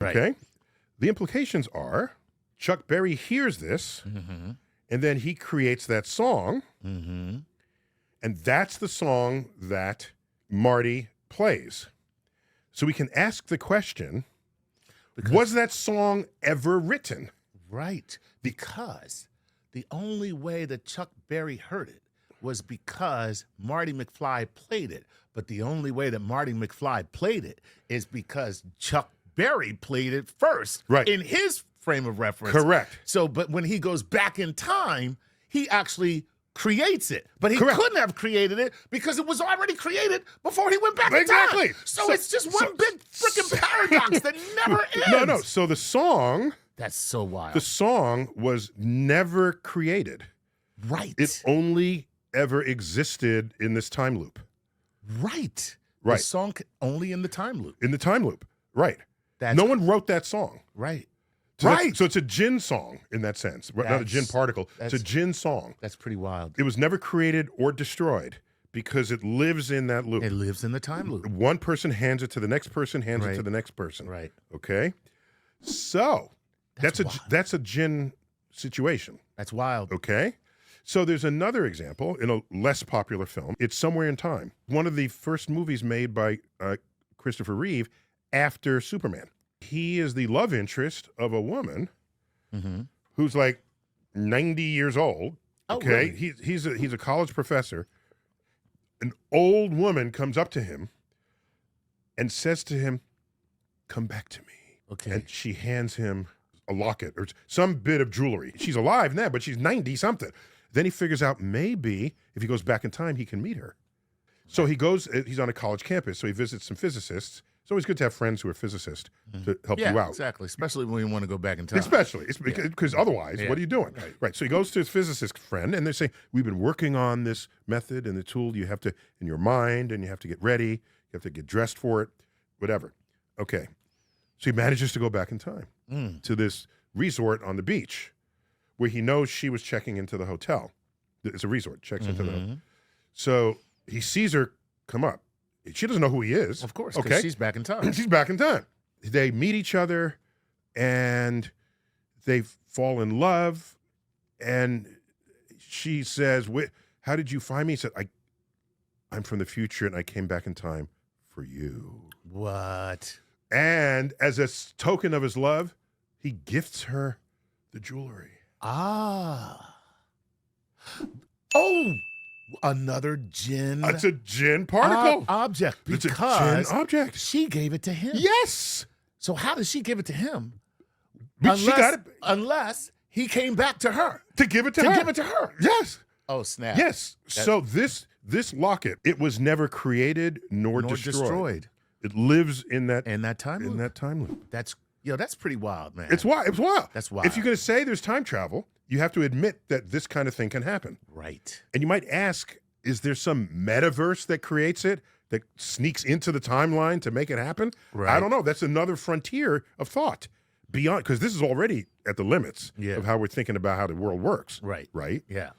Right. Okay? The implications are Chuck Berry hears this, and then he creates that song, and that's the song that Marty plays. So we can ask the question, was that song ever written? Right. Because the only way that Chuck Berry heard it was because Marty McFly played it. But the only way that Marty McFly played it is because Chuck Berry played it first in his frame of reference. Correct. So, but when he goes back in time, he actually creates it. But he couldn't have created it because it was already created before he went back in time. So it's just one big freaking paradox that never ends. No. So the song... That's so wild. The song was never created. Right. It only ever existed in this time loop. Right. Right. The song only in the time loop. In the time loop. Right. That's no one wrote that song. Right. So right. So it's a gin song in that sense. Not a gin particle. It's a gin song. That's pretty wild. It was never created or destroyed because it lives in that loop. It lives in the time loop. One person hands it to the next person, hands it to the next person. Right. Okay? So that's a gin situation. That's wild. Okay? So there's another example in a less popular film. It's Somewhere in Time. One of the first movies made by Christopher Reeve after Superman. He is the love interest of a woman who's like 90 years old. Okay? Really? He's a college professor. An old woman comes up to him and says to him, "Come back to me." Okay. And she hands him a locket or some bit of jewelry. She's alive now, but she's 90-something. Then he figures out maybe if he goes back in time, he can meet her. So he's on a college campus, so he visits some physicists. It's always good to have friends who are physicists to help you out. Exactly, especially when you want to go back in time. Especially, because otherwise, what are you doing? Right. So he goes to his physicist friend, and they're saying, we've been working on this method and the tool you have to, in your mind, and you have to get ready, you have to get dressed for it, whatever. Okay. So he manages to go back in time to this resort on the beach where he knows she was checking into the hotel. It's a resort, checks into the hotel. So he sees her come up. She doesn't know who he is. Of course, because she's back in time. She's back in time. They meet each other, and they fall in love, and she says, how did you find me? He said, I'm from the future, and I came back in time for you. What? And as a token of his love, he gifts her the jewelry. Ah. Oh, another gin. It's a gin particle. Object. It's a Because gin object. she gave it to him. Yes. So how did she give it to him? She got it. Unless he came back to her. To give it to her. To give it to her. Yes. Oh, snap. Yes. So this locket, it was never created nor destroyed. It lives in that time loop. In that time loop. That's pretty wild, man. It's wild. It's wild. That's wild. If you're going to say there's time travel, you have to admit that this kind of thing can happen. Right. And you might ask, is there some metaverse that creates it, that sneaks into the timeline to make it happen? Right. I don't know. That's another frontier of thought beyond, because this is already at the limits of how we're thinking about how the world works. Right. Right? Yeah.